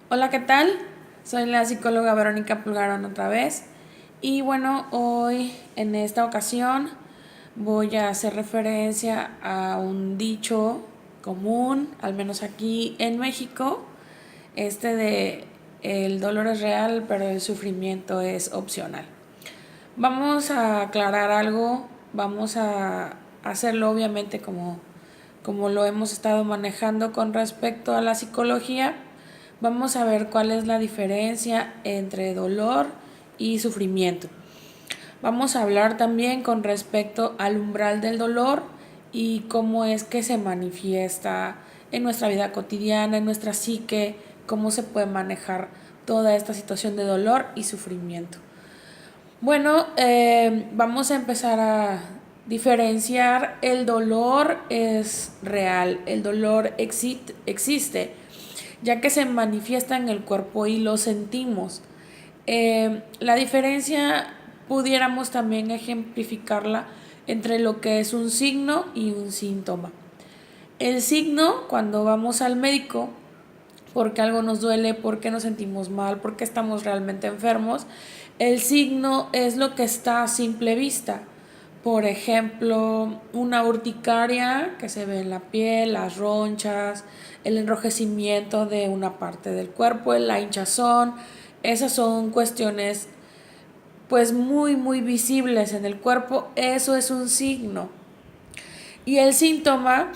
Hola, ¿qué tal? Soy la psicóloga Verónica Pulgarón otra vez. Y bueno, hoy en esta ocasión voy a hacer referencia a un dicho común, al menos aquí en México, este de el dolor es real, pero el sufrimiento es opcional. Vamos a aclarar algo, vamos a hacerlo obviamente como lo hemos estado manejando con respecto a la psicología. Vamos a ver cuál es la diferencia entre dolor y sufrimiento. Vamos a hablar también con respecto al umbral del dolor y cómo es que se manifiesta en nuestra vida cotidiana, en nuestra psique, cómo se puede manejar toda esta situación de dolor y sufrimiento. Bueno, vamos a empezar a diferenciar. El dolor es real, el dolor existe, ya que se manifiesta en el cuerpo y lo sentimos. La diferencia pudiéramos también ejemplificarla entre lo que es un signo y un síntoma. El signo, cuando vamos al médico, porque algo nos duele, porque nos sentimos mal, porque estamos realmente enfermos. El signo es lo que está a simple vista. Por ejemplo, una urticaria que se ve en la piel, las ronchas, el enrojecimiento de una parte del cuerpo, la hinchazón. Esas son cuestiones pues muy visibles en el cuerpo. Eso es un signo. Y el síntoma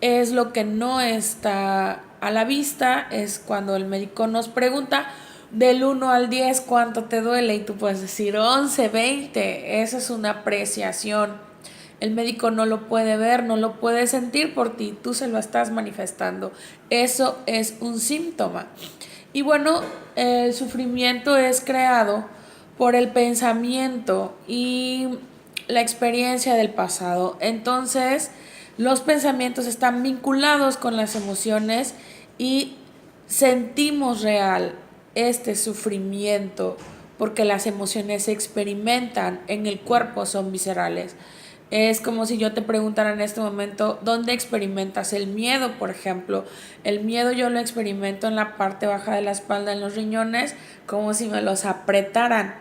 es lo que no está a la vista, es cuando el médico nos pregunta del 1 al 10 cuánto te duele y tú puedes decir 11, 20, esa es una apreciación. El médico no lo puede ver, no lo puede sentir por ti, tú se lo estás manifestando. Eso es un síntoma. Y bueno, el sufrimiento es creado por el pensamiento y la experiencia del pasado. Entonces, los pensamientos están vinculados con las emociones y sentimos real este sufrimiento porque las emociones se experimentan en el cuerpo, son viscerales. Es como si yo te preguntara en este momento, ¿dónde experimentas el miedo, por ejemplo? El miedo yo lo experimento en la parte baja de la espalda, en los riñones, como si me los apretaran.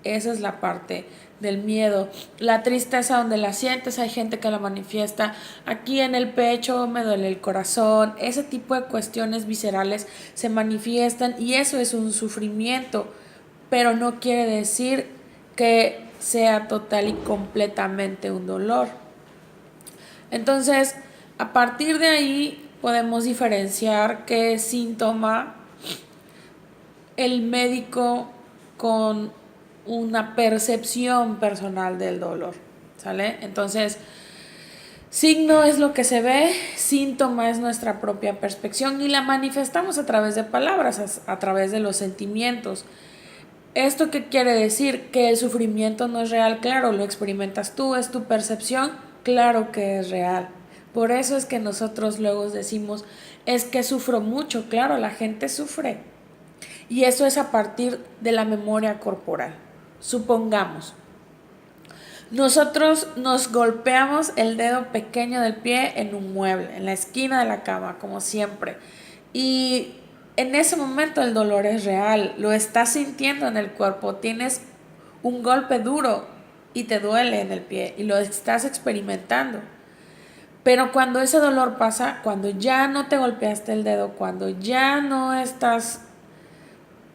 Esa es la parte del miedo. La tristeza donde la sientes, hay gente que la manifiesta aquí en el pecho, me duele el corazón. Ese tipo de cuestiones viscerales se manifiestan y eso es un sufrimiento, pero no quiere decir que sea total y completamente un dolor. Entonces, a partir de ahí podemos diferenciar qué síntoma el médico con una percepción personal del dolor, ¿sale? Entonces, signo es lo que se ve, síntoma es nuestra propia percepción y la manifestamos a través de palabras, a través de los sentimientos. ¿Esto qué quiere decir? Que el sufrimiento no es real, claro, lo experimentas tú, es tu percepción, claro que es real. Por eso es que nosotros luego decimos, es que sufro mucho, claro, la gente sufre. Y eso es a partir de la memoria corporal. Supongamos, nosotros nos golpeamos el dedo pequeño del pie en un mueble, en la esquina de la cama, como siempre. Y en ese momento el dolor es real, lo estás sintiendo en el cuerpo, tienes un golpe duro y te duele en el pie y lo estás experimentando. Pero cuando ese dolor pasa, cuando ya no te golpeaste el dedo, cuando ya no estás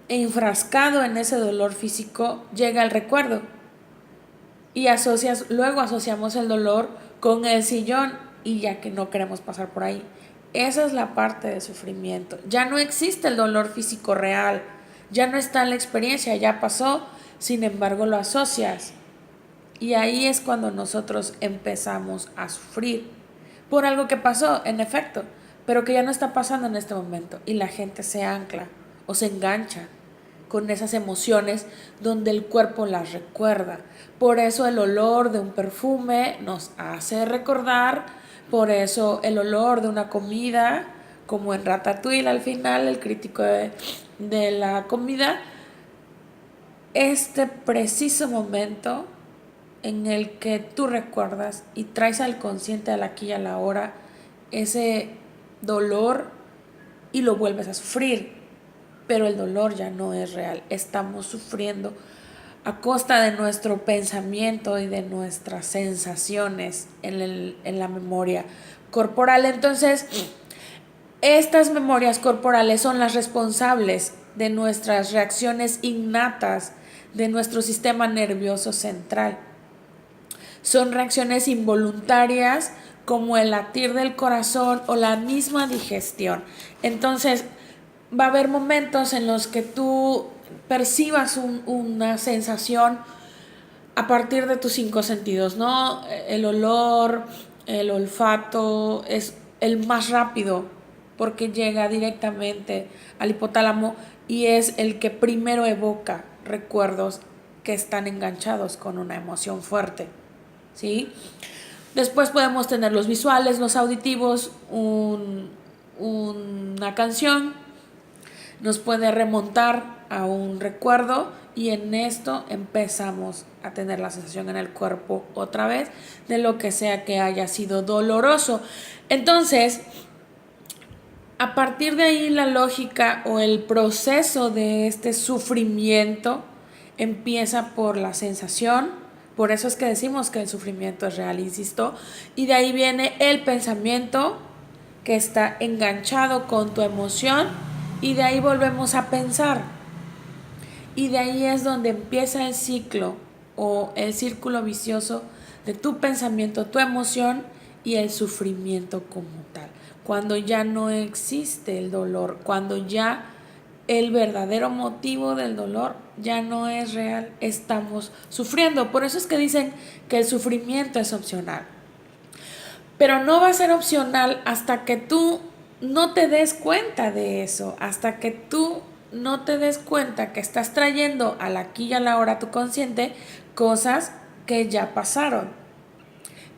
enfrascado en ese dolor físico, llega el recuerdo y luego asociamos el dolor con el sillón y ya que no queremos pasar por ahí. Esa es la parte de sufrimiento. Ya no existe el dolor físico real, ya no está en la experiencia, ya pasó, sin embargo lo asocias. Y ahí es cuando nosotros empezamos a sufrir por algo que pasó, en efecto, pero que ya no está pasando en este momento. Y la gente se ancla o se engancha con esas emociones donde el cuerpo las recuerda. Por eso el olor de un perfume nos hace recordar, por eso el olor de una comida, como en Ratatouille al final, el crítico de la comida, este preciso momento en el que tú recuerdas y traes al consciente al aquí y a la hora ese dolor y lo vuelves a sufrir. pero el dolor ya no es real. Estamos sufriendo a costa de nuestro pensamiento y de nuestras sensaciones en la memoria corporal. Entonces, estas memorias corporales son las responsables de nuestras reacciones innatas de nuestro sistema nervioso central. Son reacciones involuntarias como el latir del corazón o la misma digestión. Entonces, va a haber momentos en los que tú percibas una sensación a partir de tus 5 sentidos, ¿no? El olor, el olfato es el más rápido porque llega directamente al hipotálamo y es el que primero evoca recuerdos que están enganchados con una emoción fuerte, ¿sí? Después podemos tener los visuales, los auditivos, una canción nos puede remontar a un recuerdo y en esto empezamos a tener la sensación en el cuerpo otra vez de lo que sea que haya sido doloroso. Entonces, a partir de ahí la lógica o el proceso de este sufrimiento empieza por la sensación. Por eso es que decimos que el sufrimiento es real, insisto, y de ahí viene el pensamiento que está enganchado con tu emoción y de ahí volvemos a pensar. Y de ahí es donde empieza el ciclo o el círculo vicioso de tu pensamiento, tu emoción y el sufrimiento como tal. Cuando ya no existe el dolor, cuando ya el verdadero motivo del dolor ya no es real, estamos sufriendo. Por eso es que dicen que el sufrimiento es opcional. Pero no va a ser opcional hasta que tú no te des cuenta de eso, hasta que tú no te des cuenta que estás trayendo al aquí y a la hora a tu consciente cosas que ya pasaron,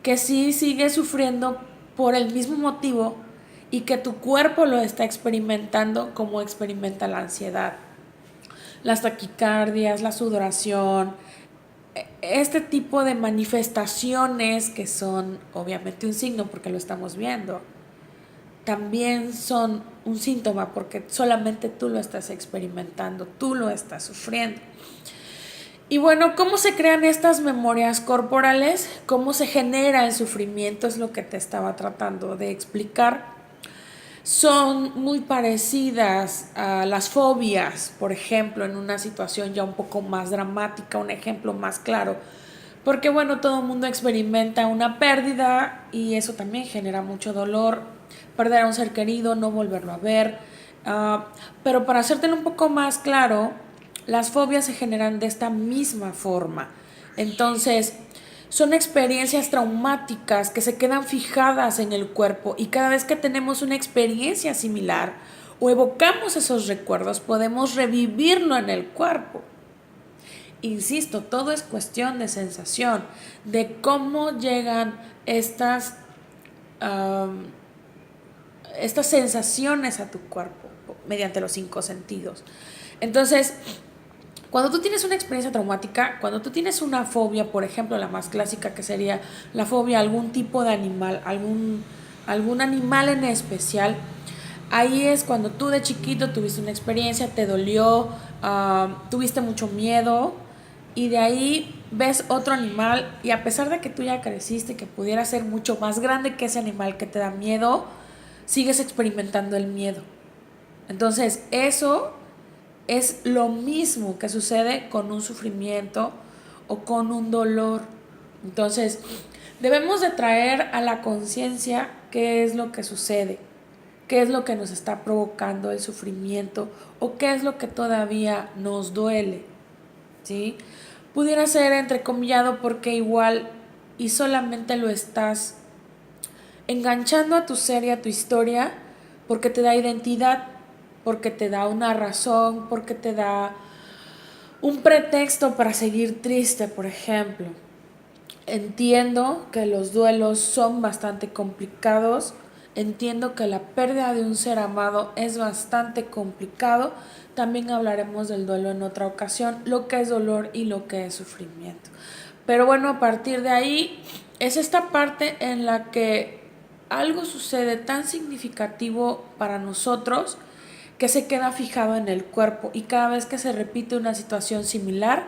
que sí sigues sufriendo por el mismo motivo y que tu cuerpo lo está experimentando como experimenta la ansiedad, las taquicardias, la sudoración, este tipo de manifestaciones que son obviamente un signo porque lo estamos viendo, también son un síntoma porque solamente tú lo estás experimentando, tú lo estás sufriendo. Y bueno, ¿cómo se crean estas memorias corporales? ¿Cómo se genera el sufrimiento? Es lo que te estaba tratando de explicar. Son muy parecidas a las fobias, por ejemplo, en una situación ya un poco más dramática, un ejemplo más claro. Porque bueno, todo el mundo experimenta una pérdida y eso también genera mucho dolor. Perder a un ser querido, no volverlo a ver. Pero para hacértelo un poco más claro, las fobias se generan de esta misma forma. Entonces, son experiencias traumáticas que se quedan fijadas en el cuerpo y cada vez que tenemos una experiencia similar o evocamos esos recuerdos, podemos revivirlo en el cuerpo. Insisto, todo es cuestión de sensación, de cómo llegan estas sensaciones a tu cuerpo mediante los 5 sentidos. Entonces, cuando tú tienes una experiencia traumática, cuando tú tienes una fobia, por ejemplo, la más clásica que sería la fobia a algún tipo de animal, algún animal en especial, ahí es cuando tú de chiquito tuviste una experiencia, te dolió, tuviste mucho miedo y de ahí ves otro animal y a pesar de que tú ya creciste, que pudiera ser mucho más grande que ese animal que te da miedo, sigues experimentando el miedo. Entonces, eso es lo mismo que sucede con un sufrimiento o con un dolor. Entonces, debemos de traer a la conciencia qué es lo que sucede, qué es lo que nos está provocando el sufrimiento o qué es lo que todavía nos duele, ¿sí? Pudiera ser entrecomillado porque igual y solamente lo estás enganchando a tu ser y a tu historia porque te da identidad, porque te da una razón, porque te da un pretexto para seguir triste, por ejemplo. Entiendo que los duelos son bastante complicados, entiendo que la pérdida de un ser amado es bastante complicado, también hablaremos del duelo en otra ocasión, lo que es dolor y lo que es sufrimiento. Pero bueno, a partir de ahí es esta parte en la que algo sucede tan significativo para nosotros que se queda fijado en el cuerpo, y cada vez que se repite una situación similar,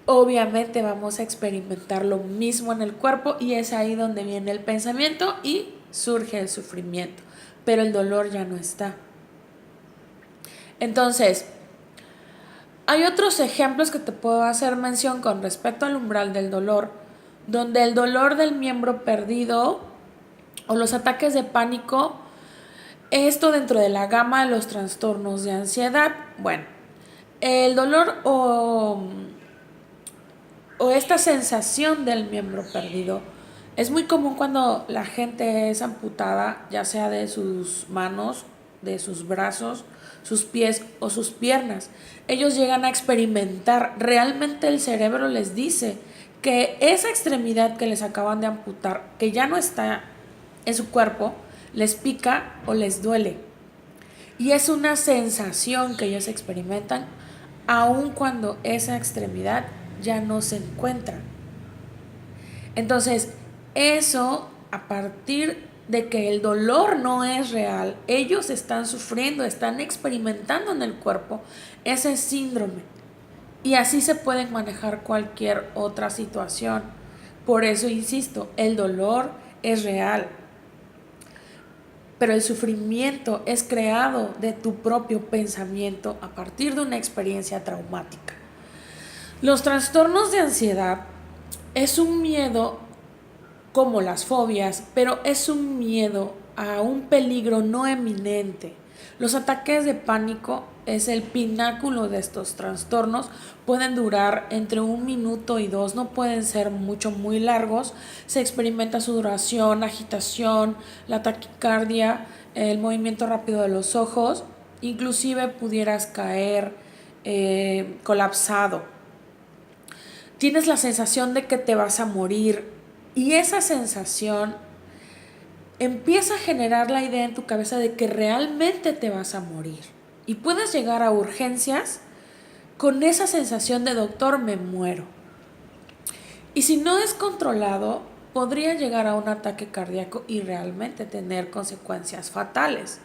obviamente vamos a experimentar lo mismo en el cuerpo, y es ahí donde viene el pensamiento y surge el sufrimiento, pero el dolor ya no está. Entonces, hay otros ejemplos que te puedo hacer mención con respecto al umbral del dolor, donde el dolor del miembro perdido o los ataques de pánico, esto dentro de la gama de los trastornos de ansiedad. Bueno, el dolor o esta sensación del miembro perdido es muy común cuando la gente es amputada, ya sea de sus manos, de sus brazos, sus pies o sus piernas. Ellos llegan a experimentar, realmente el cerebro les dice que esa extremidad que les acaban de amputar, que ya no está en su cuerpo, les pica o les duele. Y es una sensación que ellos experimentan aun cuando esa extremidad ya no se encuentra. Entonces, eso, a partir de que el dolor no es real, ellos están sufriendo, están experimentando en el cuerpo ese síndrome. Y así se pueden manejar cualquier otra situación. Por eso insisto, el dolor es real, pero el sufrimiento es creado de tu propio pensamiento a partir de una experiencia traumática. Los trastornos de ansiedad es un miedo como las fobias, pero es un miedo a un peligro no eminente. Los ataques de pánico es el pináculo de estos trastornos. Pueden durar entre 1 minuto y 2, no pueden ser muy largos. Se experimenta su duración, agitación, la taquicardia, el movimiento rápido de los ojos, inclusive pudieras caer colapsado. Tienes la sensación de que te vas a morir, y esa sensación empieza a generar la idea en tu cabeza de que realmente te vas a morir. Y puedes llegar a urgencias con esa sensación de doctor, me muero. Y si no es controlado, podría llegar a un ataque cardíaco y realmente tener consecuencias fatales.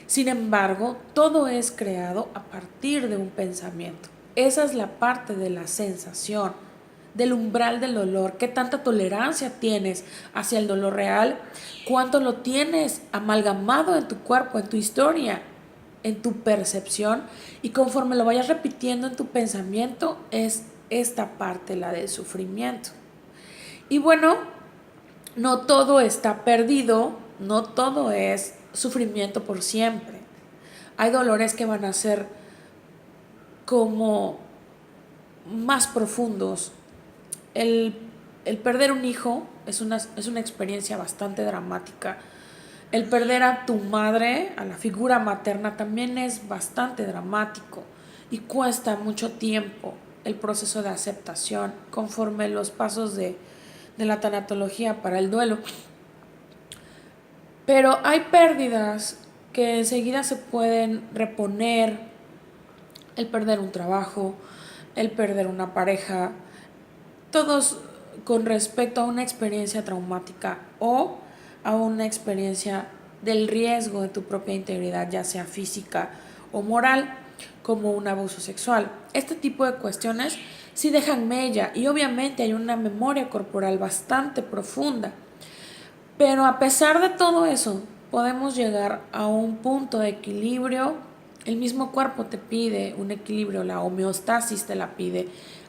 Sin embargo, todo es creado a partir de un pensamiento. Esa es la parte de la sensación, del umbral del dolor, qué tanta tolerancia tienes hacia el dolor real, cuánto lo tienes amalgamado en tu cuerpo, en tu historia, en tu percepción, y conforme lo vayas repitiendo en tu pensamiento, es esta parte, la del sufrimiento. Y bueno, no todo está perdido, no todo es sufrimiento por siempre. Hay dolores que van a ser como más profundos. El perder un hijo es una experiencia bastante dramática. El perder a tu madre, a la figura materna, también es bastante dramático y cuesta mucho tiempo el proceso de aceptación conforme los pasos de la tanatología para el duelo. Pero hay pérdidas que enseguida se pueden reponer: el perder un trabajo, el perder una pareja, todos con respecto a una experiencia traumática o a una experiencia del riesgo de tu propia integridad, ya sea física o moral, como un abuso sexual. Este tipo de cuestiones sí dejan mella, y obviamente hay una memoria corporal bastante profunda. Pero a pesar de todo eso, podemos llegar a un punto de equilibrio. El mismo cuerpo te pide un equilibrio, la homeostasis te la pide.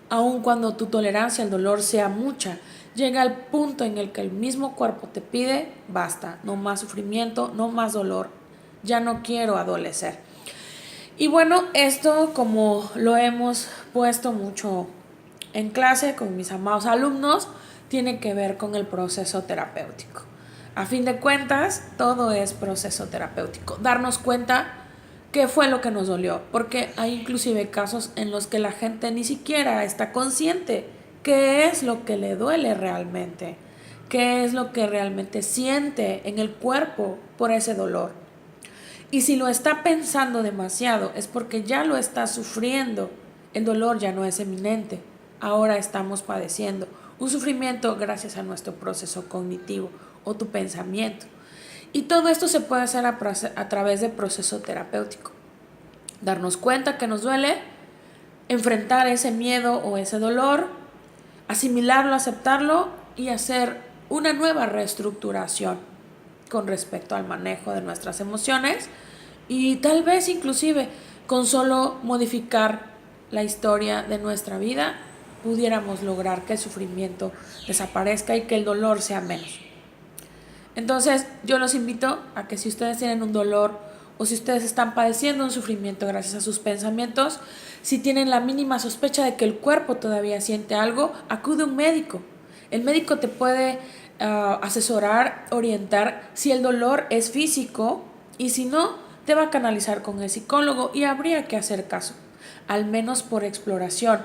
Aun cuando tu tolerancia al dolor sea mucha, llega al punto en el que el mismo cuerpo te pide: basta, no más sufrimiento, no más dolor, ya no quiero adolecer. Y bueno, esto, como lo hemos puesto mucho en clase con mis amados alumnos, tiene que ver con el proceso terapéutico. A fin de cuentas, todo es proceso terapéutico. Darnos cuenta qué fue lo que nos dolió, porque hay inclusive casos en los que la gente ni siquiera está consciente qué es lo que le duele realmente, qué es lo que realmente siente en el cuerpo por ese dolor. Y si lo está pensando demasiado es porque ya lo está sufriendo. El dolor ya no es eminente. Ahora estamos padeciendo un sufrimiento gracias a nuestro proceso cognitivo o tu pensamiento. Y todo esto se puede hacer a través de proceso terapéutico. darnos cuenta que nos duele, enfrentar ese miedo o ese dolor, asimilarlo, aceptarlo y hacer una nueva reestructuración con respecto al manejo de nuestras emociones y tal vez inclusive con solo modificar la historia de nuestra vida pudiéramos lograr que el sufrimiento desaparezca y que el dolor sea menos. Entonces yo los invito a que si ustedes tienen un dolor o si ustedes están padeciendo un sufrimiento gracias a sus pensamientos, si tienen la mínima sospecha de que el cuerpo todavía siente algo, acude a un médico. El médico te puede asesorar, orientar si el dolor es físico y si no, te va a canalizar con el psicólogo y habría que hacer caso, al menos por exploración,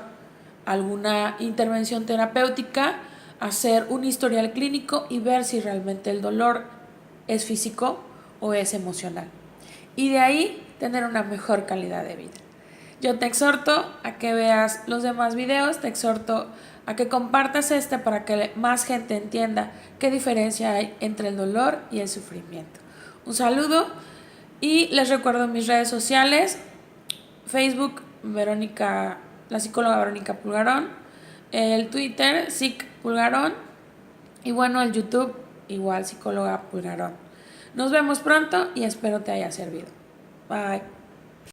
alguna intervención terapéutica, hacer un historial clínico y ver si realmente el dolor es físico o es emocional. Y de ahí tener una mejor calidad de vida. Yo te exhorto a que veas los demás videos, te exhorto a que compartas para que más gente entienda qué diferencia hay entre el dolor y el sufrimiento. Un saludo y les recuerdo mis redes sociales, Facebook, la psicóloga Verónica Pulgarón, el Twitter, Psic Pulgarón y bueno, el YouTube, igual psicóloga Pulgarón. Nos vemos pronto y espero te haya servido. Bye.